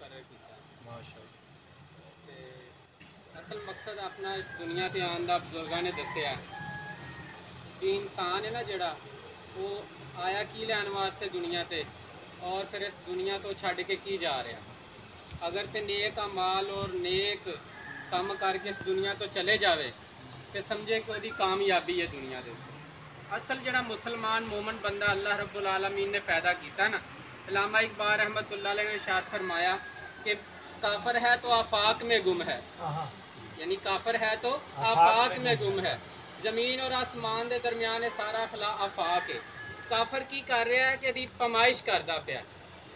مقرر کیا اصل مقصد اپنا اس دنیا تے آن دا بزرگاں نے دسیا کہ انسان ہے نا جڑا وہ آیا کی لین واسطے دنیا تے اور پھر اس دنیا تو چھڈ کے کی جا رہا اگر تے نیک اعمال اور نیک کام کر کے اس دنیا تو چلے جاوے تے سمجھے کہ وہ کامیابی ہے دنیا دے اصل جڑا مسلمان مومن بندہ اللہ رب العالمین نے پیدا کیتا نا علامہ اقبال رحمۃ اللہ علیہ نے ارشاد فرمایا کہ کافر ہے تو آفاق میں گم ہے یعنی کافر ہے تو آفاق میں گم ہے زمین اور آسمان دے درمیان سارا خلا آفاق ہے کافر کی کر رہا ہے کہ دی پمائش کردا پیا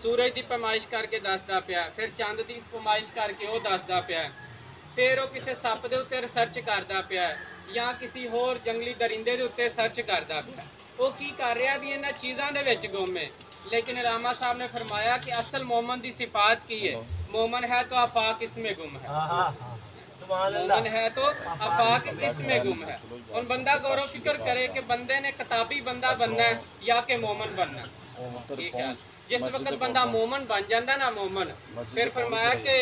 سورج دی پمائش کر کے دسدا پیا پھر چاند دی پمائش کر کے وہ دسدا پیا پھر وہ کسی سپ دے اوتے ریسرچ کردا پیا یا کسی ہور جنگلی درندے دے اوتے سرچ کردا پیا وہ کی کر رہا بھی انہاں چیزاں دے وچ گم ہے لیکن علامہ صاحب نے فرمایا کہ اصل مومن دی صفات کی ہے مومن ہے تو آفاق اس میں گم ہے مومن ہے تو آفاق اس میں گم ہے اور بندہ غور و فکر کرے کہ بندے نے کتابی بندہ بننا ہے یا کہ مومن بننا ہے ٹھیک ہے جس وقت بندہ مومن بن جاتا نا مومن پھر فرمایا کہ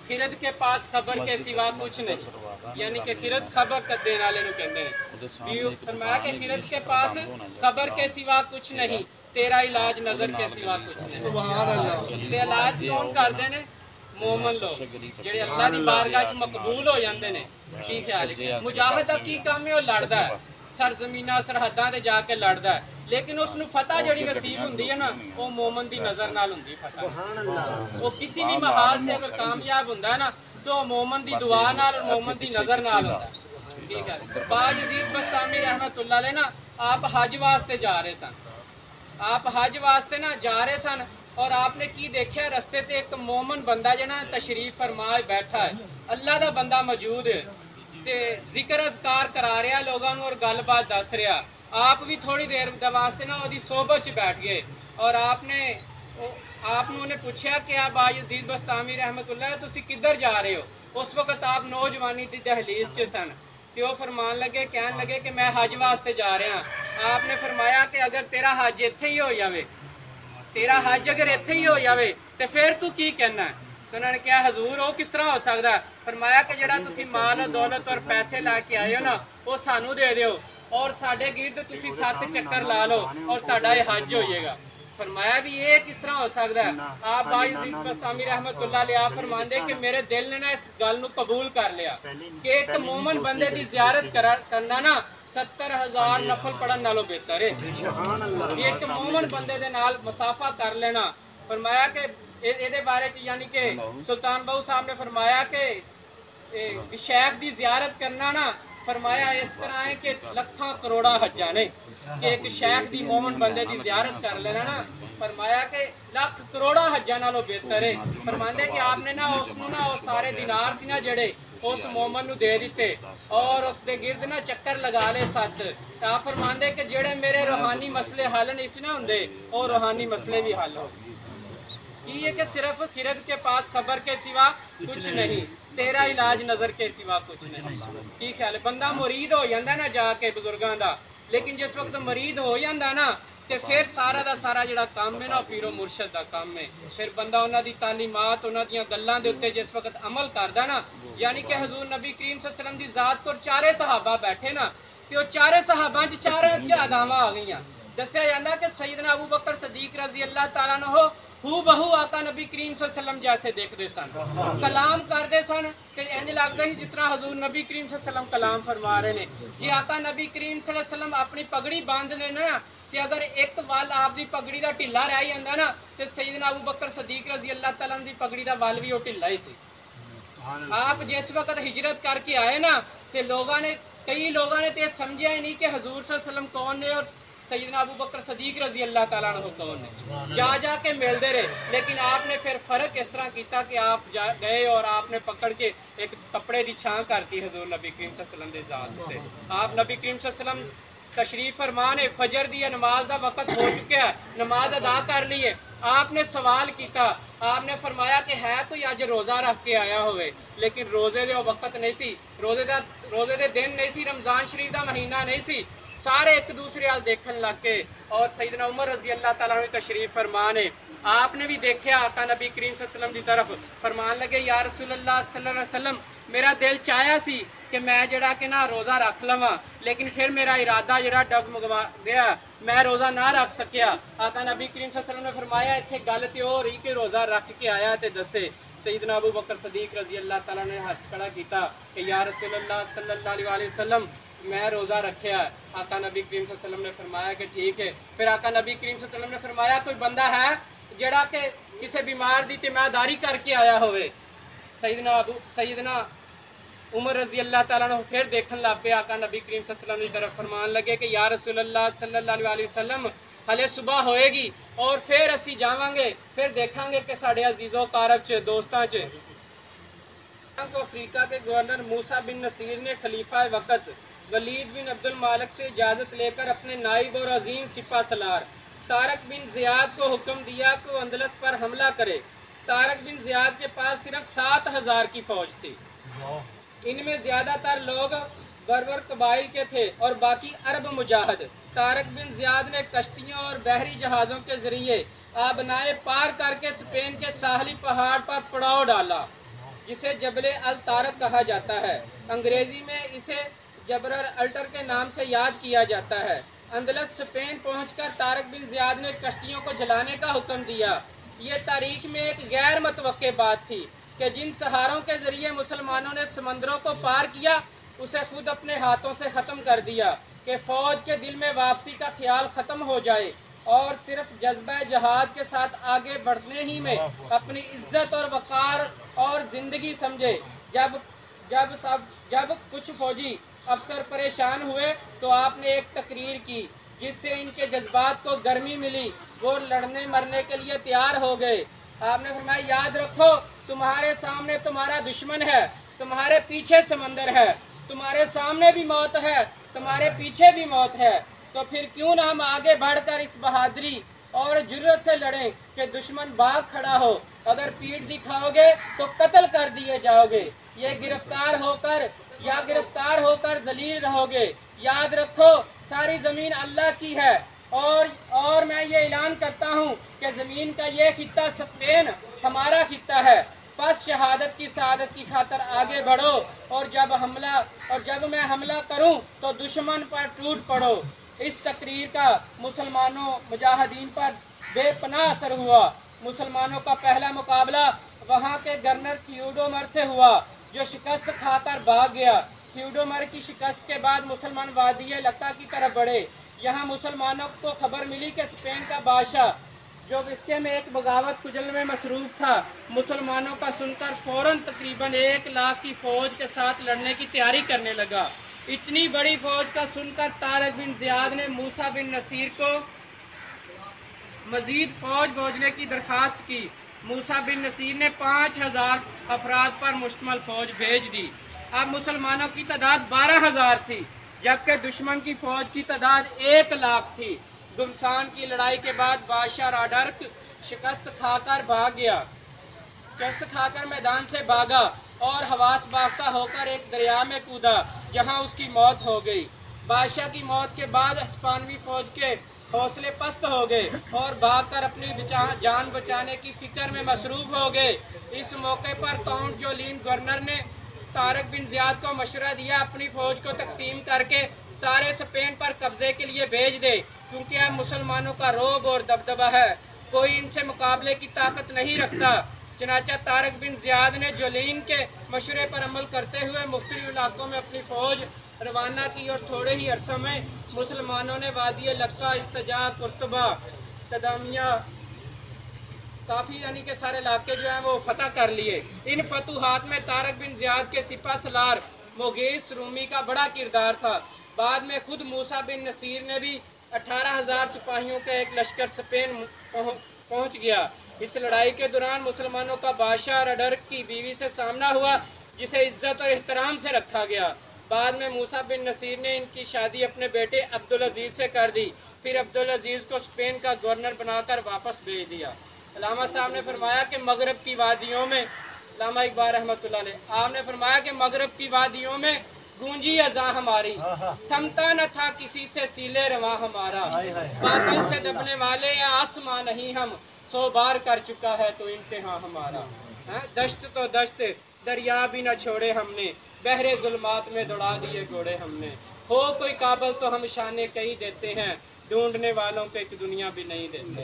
خرد کے پاس خبر کے سوا کچھ نہیں یعنی کہ خرد خبر دینے والے نو کہندے ہیں فرمایا کہ خرد کے پاس خبر کے سوا کچھ نہیں تیرا علاج نظر کے سوا کچھ نہیں سبحان اللہ تے علاج کون کردے نے مومن لوگ جڑے اللہ دی بارگاہ وچ مقبول ہو جاندے نے ٹھیک ہے مجاہد کی کام ہے وہ لڑدا ہے سرزمیناں سرحداں تے جا کے لڑدا ہے لیکن اس نو فتح جڑی نصیب ہوندی ہے نا وہ مومن دی نظر نال ہوندی فتح سبحان اللہ وہ کسی بھی محاذ تے اگر کامیاب ہوندا ہے نا تو مومن دی دعا نال اور مومن دی نظر نال ہوندا ہے ٹھیک ہے باجزید بستامی رحمۃ اللہ علیہ نا آپ حج واسطے جا رہے سن آپ حج واسطے نا جا رہے سن اور آپ نے کی دیکھا رستے تے ایک مومن بندہ جنا تشریف فرمائے بیٹھا ہے اللہ دا بندہ موجود ہے تے ذکر اذکار کرا رہا لوگاں اور گل بات دس رہا آپ بھی تھوڑی دیر واسطے نا وہ صحبت چ بیٹھ گئے اور آپ نے پوچھا کہ آپ باجزید بستامی رحمۃ اللہ تسی کدھر جا رہے ہو اس وقت آپ نوجوانی دی دہلیز چ سن کہ وہ فرمان لگے کہن لگے کہ میں حج واسطے جا رہا ہاں آپ نے فرمایا کہ اگر تیرا حج ایتھے ہی ہو جاوے تیرا حج اگر ایتھے ہی ہو جاوے تو پھر تو کی کہنا ہے تو انہوں نے کہا حضور وہ کس طرح ہو سکتا ہے فرمایا کہ جڑا تسی مال و دولت اور پیسے لا کے آئے ہو نا وہ سانو دے دیو اور ساڈے گرد تسی 7 چکر لا لو اور تہاڈا یہ حج ہو جائے گا فرمایا بھی یہ کس طرح ہو سکتا ہے آپ باجزید بستامی رحمۃ اللہ علیہ فرماندے کہ میرے دل نے نا اس گل نو قبول کر لیا کہ ایک مومن بندے دی زیارت کرنا نا 70,000 نفل پڑھن نالوں بہتر ہے ایک مومن بندے دے نال مسافہ کر لینا فرمایا کہ دے بارے یعنی کہ سلطان بہو صاحب نے فرمایا کہ شیخ دی زیارت کرنا نا فرمایا اس طرح ہے کہ لکھاں کروڑا حجاں نے کہ ایک شیخ دی مومن بندے دی زیارت کر لینا نا فرمایا کہ لاکھ کروڑا حجاں نالوں بہتر ہے فرماندے کہ آپ نے نا اس نو نا وہ سارے دینار سی نا جڑے اس مومن نو دے دیتے اور اس دے گرد نا چکر لگا لے 7 آپ فرماندے کہ جڑے میرے روحانی مسئلے حل نہیں سی نا ہوندے اور روحانی مسئلے بھی حل ہو یہ کہ صرف خرد کے پاس خبر کے سوا کچھ نہیں تیرا علاج نظر کے سوا کچھ نہیں ٹھیک ہے بندہ مرید ہو جاندہ نا جا کے بزرگاں دا لیکن جس وقت مرید ہو جاندہ نا تے پھر سارا دا سارا جڑا کام ہے نا پیر و مرشد دا کام ہے پھر بندہ انہاں دی تعلیمات انہاں دیاں گلاں دے اوتے جس وقت عمل کردا نا یعنی کہ حضور نبی کریم صلی اللہ علیہ وسلم دی ذات پر 4 صحابہ بیٹھے نا تے وہ 4 صحابہ چ 4 اداواں آ گئیاں دسیا جاندا کہ سیدنا ابو بکر صدیق رضی اللہ تعالیٰ عنہ ہو بہو آقا نبی کریم صلی اللہ علیہ وسلم جیسے دیکھتے سن کلام کرتے سن کہ انج لگتا ہی جس طرح حضور نبی کریم صلی اللہ علیہ وسلم کلام فرما رہے ہیں جی آقا نبی کریم صلی اللہ علیہ وسلم اپنی پگڑی باندھنے نا کہ اگر ایک وال آپ دی پگڑی دا ٹھلا رہ جاندا نا تے سیدنا ابو بکر صدیق رضی اللہ تعالیٰ عنہ دی پگڑی دا وال بھی وہ ٹھلا ہی سی آپ جس وقت ہجرت کر کے آئے نا تے کئی لوگوں نے تے سمجھا ہی نہیں کہ حضور صلی اللہ علیہ وسلم کون نے اور سیدنا ابو بکر صدیق رضی اللہ تعالیٰ عنہ کون نے جا کے ملتے رہے لیکن آپ نے پھر فرق اس طرح کیتا کہ آپ گئے اور آپ نے پکڑ کے ایک کپڑے دی چھاں کرتی حضور نبی کریم صلی اللہ علیہ وسلم دے ذات تے آپ نبی کریم صلی اللہ علیہ وسلم تشریف فرمان ہے فجر دی نماز دا وقت ہو چکا ہے نماز ادا کر لی ہے آپ نے سوال کیتا آپ نے فرمایا کہ ہے کوئی اج روزہ رکھ کے آیا ہوئے لیکن روزے دے وقت نہیں سی روزے دے دن نہیں سی رمضان شریف دا مہینہ نہیں سی سارے ایک دوسرے حال دیکھن لگ کے اور سیدنا عمر رضی اللہ تعالیٰ عنہ تشریف فرمان ہے آپ نے بھی دیکھا آقا نبی کریم صلی اللہ علیہ وسلم کی طرف فرمان لگے یا رسول اللہ صلی اللہ علیہ وسلم میرا دل چاہیا سی کہ میں جڑا کہ نا روزہ رکھ لواں لیکن پھر میرا ارادہ جڑا ڈگمگا گیا میں روزہ نہ رکھ سکیا آقا نبی کریم صلی اللہ علیہ وسلم نے فرمایا اتنے گل تے ہو رہی کہ روزہ رکھ کے آیا تے دسے سیدنا ابو بکر صدیق رضی اللہ تعالیٰ نے ہاتھ کھڑا کیتا کہ یا رسول اللہ صلی اللہ علیہ وسلم میں روزہ رکھیا ہے آقا نبی کریم صلی اللہ علیہ وسلم نے فرمایا کہ ٹھیک ہے پھر آقا نبی کریم صلی اللہ علیہ وسلم نے فرمایا کوئی بندہ ہے جڑا کہ کسی بیمار دی تیمارداری کر کے آیا ہوئے سیدنا عمر رضی اللہ تعالیٰ نے پھر دیکھن لگ پہ آقا نبی کریم صلی اللہ علیہ وسلم کی طرف فرمان لگے کہ یا رسول اللہ صلی اللہ علیہ وسلم ہلے صبح ہوئے گی اور پھر اسی جاواں گے پھر دیکھاں گے کہ ساڑے عزیزوں کارب چ دوستاں چ کو افریقہ کے گورنر موسیٰ بن نصیر نے خلیفہ وقت ولید بن عبد المالک سے اجازت لے کر اپنے نائب اور عظیم سپہ سالار طارق بن زیاد کو حکم دیا کہ وہ اندلس پر حملہ کرے طارق بن زیاد کے پاس صرف 7,000 کی فوج تھی ان میں زیادہ تر لوگ بربر قبائل کے تھے اور باقی عرب مجاہد طارق بن زیاد نے کشتیوں اور بحری جہازوں کے ذریعے آبنائے پار کر کے اسپین کے ساحلی پہاڑ پر پڑاؤ ڈالا جسے جبل الطارق کہا جاتا ہے انگریزی میں اسے جبرل الٹر کے نام سے یاد کیا جاتا ہے اندلس اسپین پہنچ کر طارق بن زیاد نے کشتیوں کو جلانے کا حکم دیا یہ تاریخ میں ایک غیر متوقع بات تھی کہ جن سہاروں کے ذریعے مسلمانوں نے سمندروں کو پار کیا اسے خود اپنے ہاتھوں سے ختم کر دیا کہ فوج کے دل میں واپسی کا خیال ختم ہو جائے اور صرف جذبہ جہاد کے ساتھ آگے بڑھنے ہی میں اپنی عزت اور وقار اور زندگی سمجھے جب کچھ فوجی افسر پریشان ہوئے تو آپ نے ایک تقریر کی جس سے ان کے جذبات کو گرمی ملی وہ لڑنے مرنے کے لیے تیار ہو گئے آپ نے فرمایا یاد رکھو تمہارے سامنے تمہارا دشمن ہے تمہارے پیچھے سمندر ہے تمہارے سامنے بھی موت ہے تمہارے پیچھے بھی موت ہے تو پھر کیوں نہ ہم آگے بڑھ کر اس بہادری اور جرأت سے لڑیں کہ دشمن بھاگ کھڑا ہو اگر پیٹھ دکھاؤ گے تو قتل کر دیے جاؤ گے یہ گرفتار ہو کر ذلیل رہو گے یاد رکھو ساری زمین اللہ کی ہے اور میں یہ اعلان کرتا ہوں کہ زمین کا یہ خطہ اسپین ہمارا خطہ ہے پس شہادت کی سعادت کی خاطر آگے بڑھو اور جب میں حملہ کروں تو دشمن پر ٹوٹ پڑو اس تقریر کا مسلمانوں مجاہدین پر بے پناہ اثر ہوا مسلمانوں کا پہلا مقابلہ وہاں کے گورنر تھیوڈومر سے ہوا جو شکست کھا کر بھاگ گیا تھیوڈومر کی شکست کے بعد مسلمان وادی لکا کی طرف بڑھے یہاں مسلمانوں کو خبر ملی کہ اسپین کا بادشاہ جو رشتے میں ایک بغاوت کجل میں مصروف تھا مسلمانوں کا سن کر فوراً تقریباً 1 لاکھ کی فوج کے ساتھ لڑنے کی تیاری کرنے لگا اتنی بڑی فوج کا سن کر طارق بن زیاد نے موسیٰ بن نصیر کو مزید فوج بھیجنے کی درخواست کی موسیٰ بن نصیر نے 5,000 افراد پر مشتمل فوج بھیج دی اب مسلمانوں کی تعداد 12,000 تھی جبکہ دشمن کی فوج کی تعداد 1 لاکھ تھی گمسان کی لڑائی کے بعد بادشاہ راڈرک شکست کھا کر میدان سے بھاگا اور حواس باختہ ہو کر ایک دریا میں کودا جہاں اس کی موت ہو گئی بادشاہ کی موت کے بعد ہسپانوی فوج کے حوصلے پست ہو گئے اور بھاگ کر اپنی جان بچانے کی فکر میں مصروف ہو گئے اس موقع پر کاؤنٹ جولین گورنر نے طارق بن زیاد کو مشورہ دیا اپنی فوج کو تقسیم کر کے سارے اسپین پر قبضے کے لیے بھیج دے کیونکہ اب مسلمانوں کا رعب اور دبدبہ ہے کوئی ان سے مقابلے کی طاقت نہیں رکھتا چنانچہ طارق بن زیاد نے جولین کے مشورے پر عمل کرتے ہوئے مختلف علاقوں میں اپنی فوج روانہ کی اور تھوڑے ہی عرصے میں مسلمانوں نے وادی لکا استجا قرطبہ قدامیہ کافی یعنی کہ سارے علاقے جو ہیں وہ فتح کر لیے ان فتوحات میں طارق بن زیاد کے سپہ سالار مغیث رومی کا بڑا کردار تھا بعد میں خود موسیٰ بن نصیر نے بھی 18,000 سپاہیوں کا ایک لشکر اسپین پہنچ گیا اس لڑائی کے دوران مسلمانوں کا بادشاہ راڈرک کی بیوی سے سامنا ہوا جسے عزت اور احترام سے رکھا گیا بعد میں موسیٰ بن نصیر نے ان کی شادی اپنے بیٹے عبدالعزیز سے کر دی پھر عبدالعزیز کو اسپین کا گورنر بنا کر واپس بھیج دیا علامہ صاحب نے فرمایا کہ مغرب کی وادیوں میں علامہ اقبال رحمۃ اللہ علیہ آپ نے فرمایا کہ مغرب کی وادیوں میں گونجی اذاں ہماری، تھمتا نہ تھا کسی سے سیلے رواں ہمارا، باطل سے دبنے والے یا آسماں نہیں ہم، 100 بار کر چکا ہے تو امتحان ہمارا۔ دشت تو دشت دریا بھی نہ چھوڑے ہم نے، بحر ظلمات میں دوڑا دیے گھوڑے ہم نے، ہو کوئی قابل تو ہم شانے کہیں دیتے ہیں، ڈھونڈنے والوں کو ایک دنیا بھی نہیں دیتے۔